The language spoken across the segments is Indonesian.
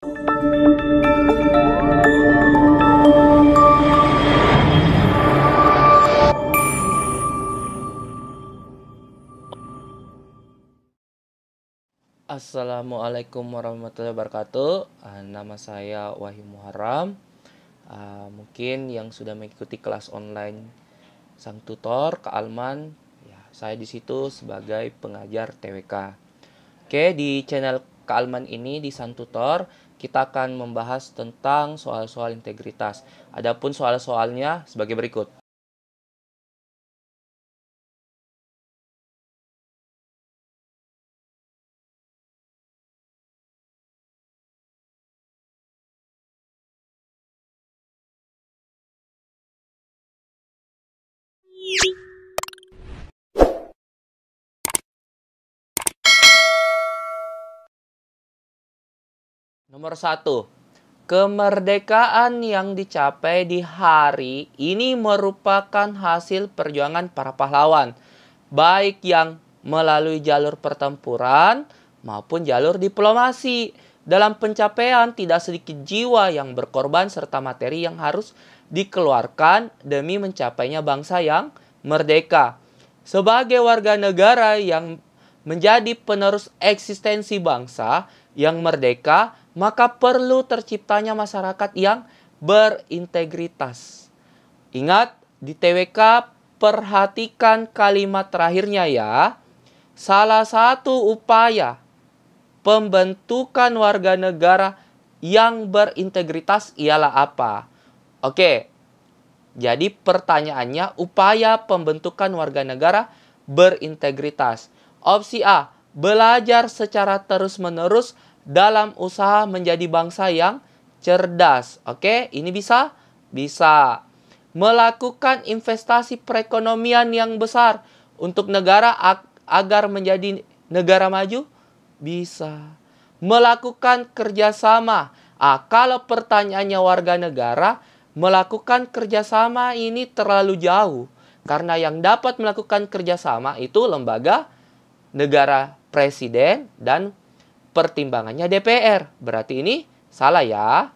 Assalamualaikum warahmatullahi wabarakatuh. Nama saya Wahyu Muharram. Mungkin yang sudah mengikuti kelas online Sang Tutor Kak Alman, ya, saya di situ sebagai pengajar TWK. Oke, di channel Kak Alman ini di Sang Tutor kita akan membahas tentang soal-soal integritas. Adapun soal-soalnya sebagai berikut. Nomor 1. Kemerdekaan yang dicapai di hari ini merupakan hasil perjuangan para pahlawan, baik yang melalui jalur pertempuran maupun jalur diplomasi. Dalam pencapaian tidak sedikit jiwa yang berkorban serta materi yang harus dikeluarkan demi mencapainya bangsa yang merdeka. Sebagai warga negara yang menjadi penerus eksistensi bangsa yang merdeka, maka perlu terciptanya masyarakat yang berintegritas. Ingat, di TWK perhatikan kalimat terakhirnya ya. Salah satu upaya pembentukan warga negara yang berintegritas ialah apa? Oke, jadi pertanyaannya upaya pembentukan warga negara berintegritas. Opsi A, belajar secara terus-menerus dalam usaha menjadi bangsa yang cerdas. Oke, ini bisa? Bisa. Melakukan investasi perekonomian yang besar untuk negara agar menjadi negara maju? Bisa. Melakukan kerjasama. Kalau pertanyaannya warga negara, melakukan kerjasama ini terlalu jauh. Karena yang dapat melakukan kerjasama itu lembaga negara presiden dan pertimbangannya DPR. Berarti ini salah ya.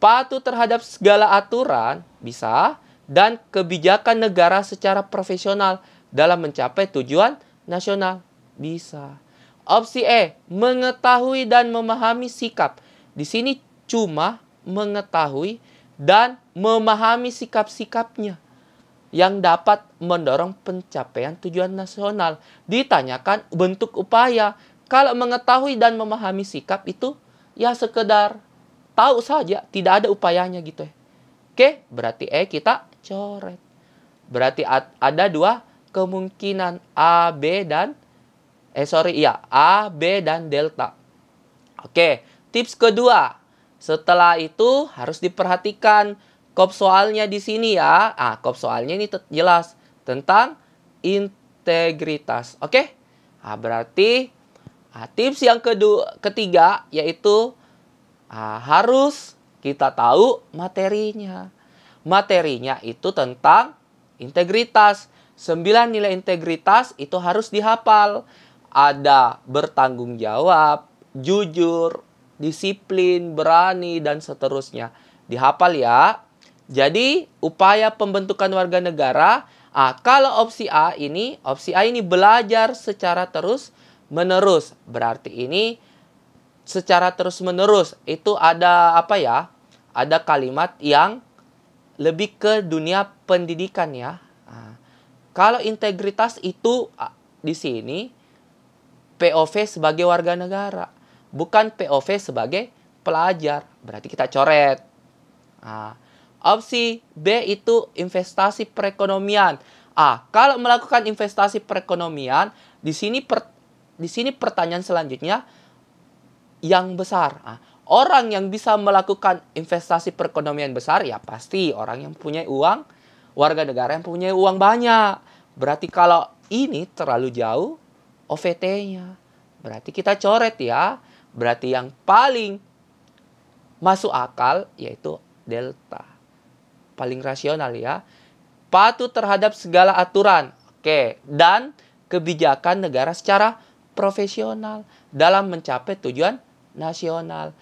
Patuh terhadap segala aturan bisa, dan kebijakan negara secara profesional dalam mencapai tujuan nasional bisa. Opsi E, mengetahui dan memahami sikap. Di sini cuma mengetahui dan memahami sikap-sikapnya yang dapat mendorong pencapaian tujuan nasional. Ditanyakan bentuk upaya. Kalau mengetahui dan memahami sikap itu ya sekedar tahu saja, tidak ada upayanya gitu ya. Oke, berarti kita coret. Berarti ada dua kemungkinan A, B dan A, B dan delta. Oke, tips kedua. Setelah itu harus diperhatikan kop soalnya di sini ya. Kop soalnya ini jelas tentang integritas. Oke? Berarti tips yang ketiga yaitu harus kita tahu materinya. Materinya itu tentang integritas. 9 nilai integritas itu harus dihafal. Ada bertanggung jawab, jujur, disiplin, berani, dan seterusnya. Dihafal ya. Jadi upaya pembentukan warga negara. Kalau opsi A ini belajar secara terus-menerus. Berarti ini secara terus-menerus itu ada apa ya? Ada kalimat yang lebih ke dunia pendidikan ya. Kalau integritas itu di sini POV sebagai warga negara, bukan POV sebagai pelajar. Berarti kita coret. Opsi B itu investasi perekonomian. Kalau melakukan investasi perekonomian, di sini pertanyaan selanjutnya yang besar. Orang yang bisa melakukan investasi perekonomian besar ya pasti orang yang punya uang, warga negara yang punya uang banyak. Berarti kalau ini terlalu jauh OVT-nya. Berarti kita coret ya. Berarti yang paling masuk akal yaitu delta. Paling rasional ya. Patuh terhadap segala aturan. Oke. Dan kebijakan negara secara profesional dalam mencapai tujuan nasional.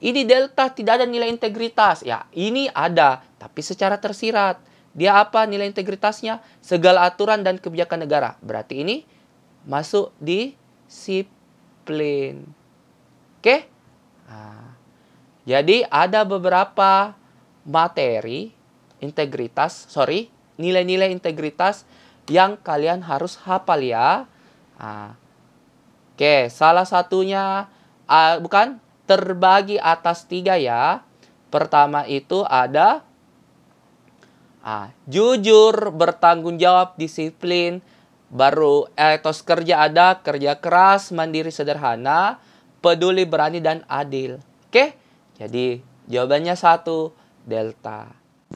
Ini delta tidak ada nilai integritas. Ya, ini ada, tapi secara tersirat. Dia apa nilai integritasnya? Segala aturan dan kebijakan negara. Berarti ini masuk di disiplin. Oke? Nah, jadi ada beberapa materi nilai-nilai integritas yang kalian harus hafal ya. Nah, oke, salah satunya terbagi atas 3 ya. Pertama itu ada jujur, bertanggung jawab, disiplin. Baru etos kerja ada kerja keras, mandiri, sederhana, peduli, berani, dan adil. Oke? Jadi jawabannya 1, delta.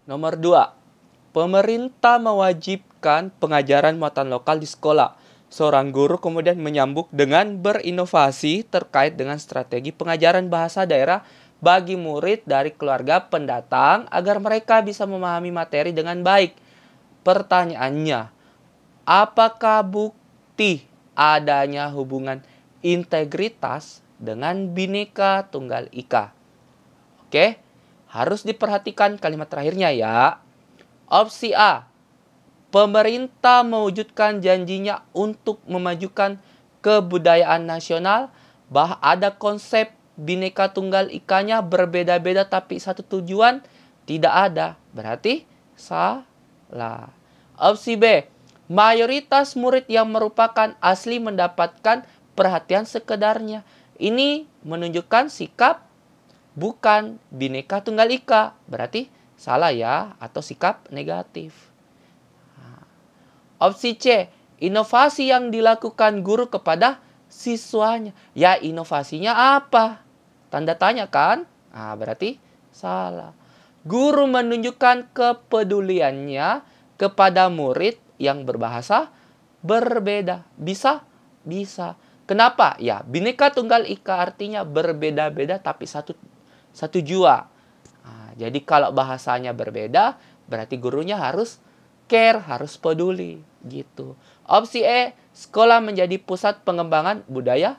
Nomor 2, pemerintah mewajibkan pengajaran muatan lokal di sekolah. Seorang guru kemudian menyambung dengan berinovasi terkait dengan strategi pengajaran bahasa daerah bagi murid dari keluarga pendatang agar mereka bisa memahami materi dengan baik. Pertanyaannya, apakah bukti adanya hubungan integritas dengan Bhinneka Tunggal Ika? Oke, harus diperhatikan kalimat terakhirnya ya. Opsi A, pemerintah mewujudkan janjinya untuk memajukan kebudayaan nasional, ada konsep Bhinneka Tunggal Ika-nya berbeda-beda tapi satu tujuan, tidak ada. Berarti salah. Opsi B, mayoritas murid yang merupakan asli mendapatkan perhatian sekedarnya. Ini menunjukkan sikap bukan Bhinneka Tunggal Ika. Berarti salah ya, atau sikap negatif. Opsi C, inovasi yang dilakukan guru kepada siswanya. Ya, inovasinya apa? Tanda tanya kan? Berarti salah. Guru menunjukkan kepeduliannya kepada murid yang berbahasa berbeda. Bisa? Bisa. Kenapa? Ya, Bhinneka Tunggal Ika artinya berbeda-beda tapi satu jua. Jadi kalau bahasanya berbeda, berarti gurunya harus care, harus peduli. Gitu. Opsi E, sekolah menjadi pusat pengembangan budaya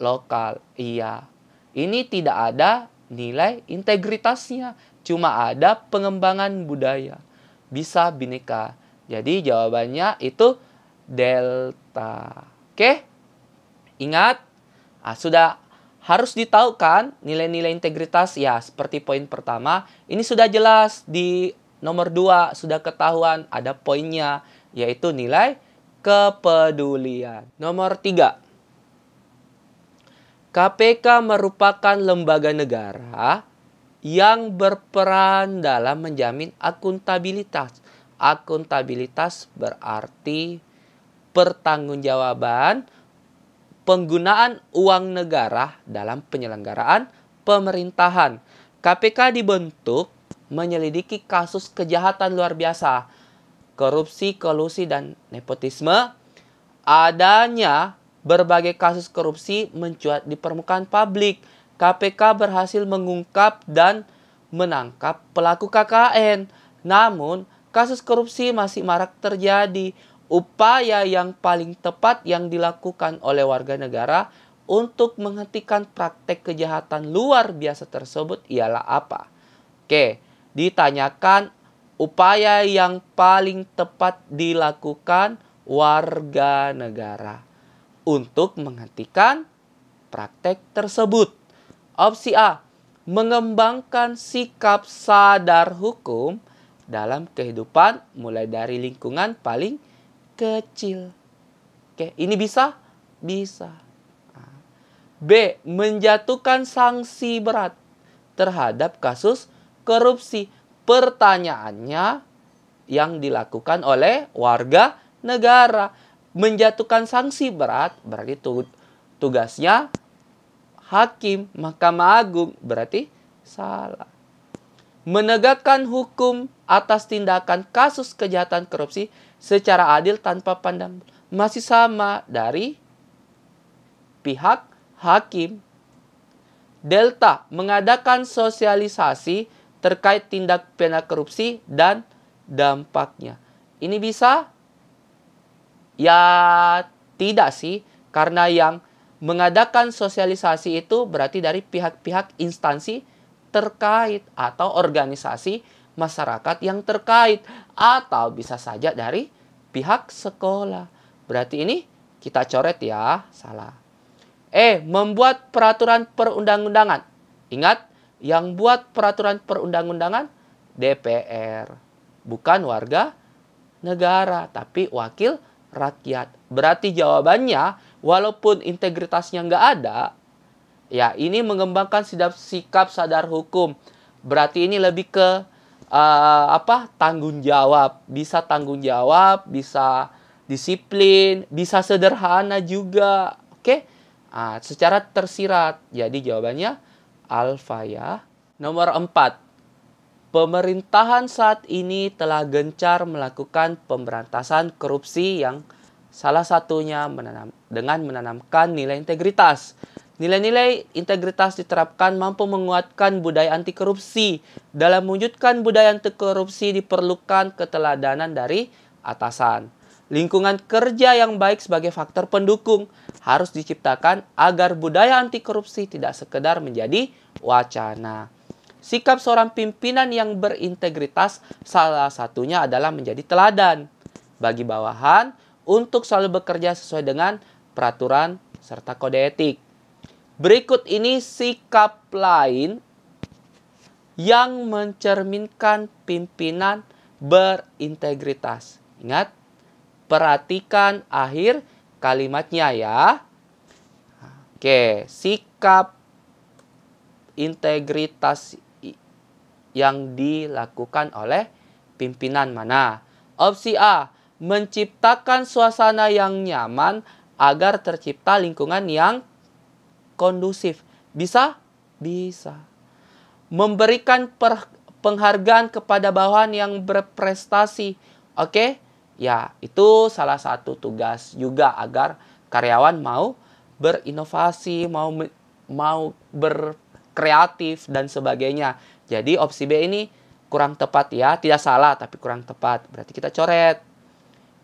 lokal. Iya. Ini tidak ada nilai integritasnya. Cuma ada pengembangan budaya. Bisa Bhinneka. Jadi jawabannya itu delta. Oke? Ingat? Sudah harus ditahu kan nilai-nilai integritas ya, seperti poin pertama. Ini sudah jelas di nomor 2, sudah ketahuan ada poinnya, yaitu nilai kepedulian. Nomor 3, KPK merupakan lembaga negara yang berperan dalam menjamin akuntabilitas. Akuntabilitas berarti pertanggungjawaban penggunaan uang negara dalam penyelenggaraan pemerintahan. KPK dibentuk menyelidiki kasus kejahatan luar biasa, korupsi, kolusi, dan nepotisme. Adanya berbagai kasus korupsi mencuat di permukaan publik. KPK berhasil mengungkap dan menangkap pelaku KKN. Namun, kasus korupsi masih marak terjadi. Upaya yang paling tepat yang dilakukan oleh warga negara untuk menghentikan praktek kejahatan luar biasa tersebut ialah apa? Oke, ditanyakan upaya yang paling tepat dilakukan warga negara untuk menghentikan praktek tersebut. Opsi A, mengembangkan sikap sadar hukum dalam kehidupan mulai dari lingkungan paling kecil. Oke, ini bisa? Bisa. B, menjatuhkan sanksi berat terhadap kasus korupsi. Pertanyaannya yang dilakukan oleh warga negara. Menjatuhkan sanksi berat berarti tugasnya hakim, Mahkamah Agung, berarti salah. Menegakkan hukum atas tindakan kasus kejahatan korupsi secara adil tanpa pandang masih sama dari pihak hakim. Delta, mengadakan sosialisasi terkait tindak pidana korupsi dan dampaknya. Ini bisa? Ya tidak sih, karena yang Mengadakan sosialisasi itu berarti dari pihak-pihak instansi terkait atau organisasi masyarakat yang terkait. Atau bisa saja dari pihak sekolah. Berarti ini kita coret ya, salah. Membuat peraturan perundang-undangan. Ingat, yang buat peraturan perundang-undangan DPR. Bukan warga negara, tapi wakil rakyat. Berarti jawabannya, walaupun integritasnya nggak ada, ya ini mengembangkan sikap sadar hukum. Berarti ini lebih ke tanggung jawab. Bisa tanggung jawab, bisa disiplin, bisa sederhana juga. Oke? Secara tersirat. Jadi jawabannya alfa ya. Nomor 4. Pemerintahan saat ini telah gencar melakukan pemberantasan korupsi yang salah satunya dengan menanamkan nilai integritas. Nilai-nilai integritas diterapkan mampu menguatkan budaya anti korupsi. Dalam mewujudkan budaya anti korupsi diperlukan keteladanan dari atasan. Lingkungan kerja yang baik sebagai faktor pendukung harus diciptakan agar budaya anti korupsi tidak sekedar menjadi wacana. Sikap seorang pimpinan yang berintegritas salah satunya adalah menjadi teladan bagi bawahan untuk selalu bekerja sesuai dengan peraturan serta kode etik. Berikut ini sikap lain yang mencerminkan pimpinan berintegritas. Ingat, perhatikan akhir kalimatnya ya. Oke, sikap integritas yang dilakukan oleh pimpinan mana? Opsi A, menciptakan suasana yang nyaman agar tercipta lingkungan yang kondusif. Bisa? Bisa. Memberikan penghargaan kepada bawahan yang berprestasi. Oke? Ya, itu salah satu tugas juga agar karyawan mau berinovasi, mau berkreatif dan sebagainya. Jadi opsi B ini kurang tepat ya. Tidak salah tapi kurang tepat. Berarti kita coret.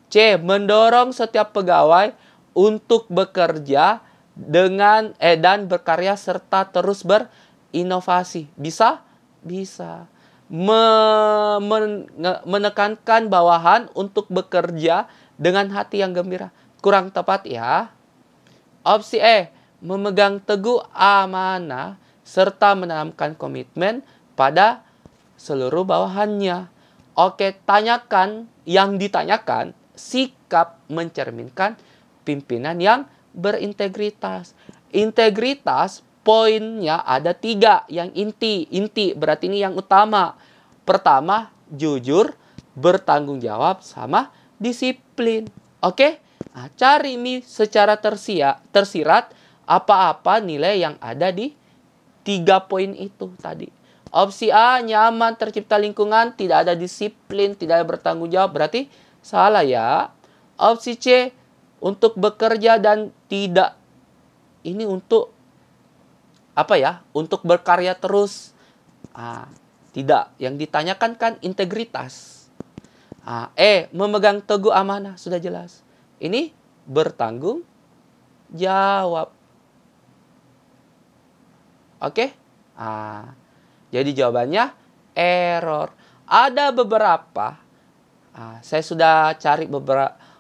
C. Mendorong setiap pegawai untuk bekerja dan berkarya serta terus berinovasi. Bisa? Bisa. Menekankan bawahan untuk bekerja dengan hati yang gembira. Kurang tepat ya. Opsi E. Memegang teguh amanah serta menanamkan komitmen pada seluruh bawahannya. Oke, tanyakan, yang ditanyakan sikap mencerminkan pimpinan yang berintegritas. Integritas poinnya ada 3 yang inti berarti ini yang utama. Pertama, jujur, bertanggung jawab, sama disiplin. Oke? Nah, cari nih secara tersirat apa-apa nilai yang ada di 3 poin itu tadi. Opsi A, nyaman, tercipta lingkungan, tidak ada disiplin, tidak ada bertanggung jawab. Berarti salah ya. Opsi C, untuk bekerja dan tidak. Ini untuk apa ya? Untuk berkarya terus. Tidak. Yang ditanyakan kan integritas. E, memegang teguh amanah. Sudah jelas. Ini bertanggung jawab. Oke? Jadi jawabannya error. Ada beberapa, saya sudah cari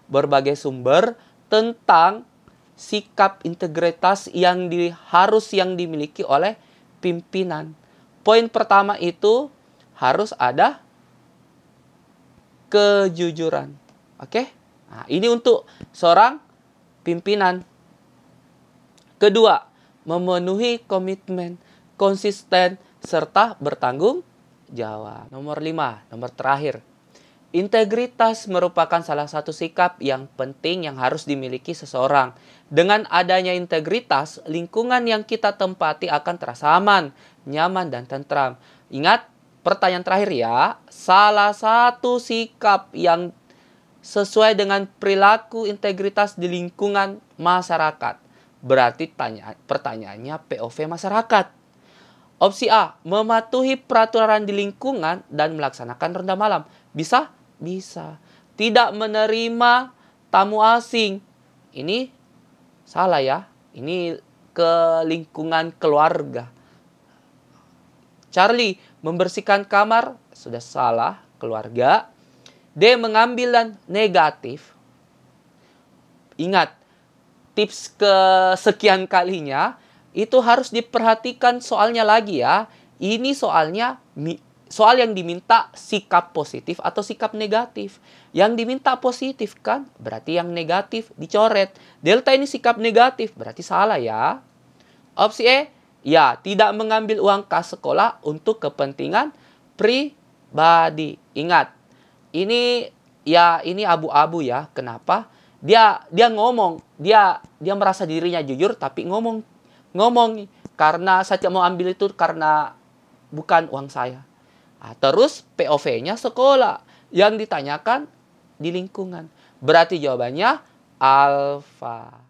berbagai sumber tentang sikap integritas yang harus dimiliki oleh pimpinan. Poin pertama itu harus ada kejujuran. Oke? Ini untuk seorang pimpinan. Kedua, memenuhi komitmen, konsisten, serta bertanggung jawab. Nomor 5, nomor terakhir. Integritas merupakan salah satu sikap yang penting yang harus dimiliki seseorang. Dengan adanya integritas, lingkungan yang kita tempati akan terasa aman, nyaman, dan tentram. Ingat, pertanyaan terakhir ya. Salah satu sikap yang sesuai dengan perilaku integritas di lingkungan masyarakat. Berarti pertanyaannya POV masyarakat. Opsi A, mematuhi peraturan di lingkungan dan melaksanakan ronda malam. Bisa? Bisa. Tidak menerima tamu asing. Ini salah ya. Ini ke lingkungan keluarga. Charlie membersihkan kamar, sudah salah, keluarga. D. Mengambil dan negatif. Ingat, tips kesekian kalinya itu harus diperhatikan soalnya lagi ya. Ini soalnya soal yang diminta sikap positif atau sikap negatif. Yang diminta positif kan, berarti yang negatif dicoret. Delta ini sikap negatif, berarti salah ya. Opsi E, ya, tidak mengambil uang kas sekolah untuk kepentingan pribadi. Ingat, ini ya ini abu-abu ya. Kenapa? Dia ngomong, dia merasa dirinya jujur tapi ngomong karena saya mau ambil itu karena bukan uang saya. Nah, terus POV-nya sekolah, yang ditanyakan di lingkungan. Berarti jawabannya alfa.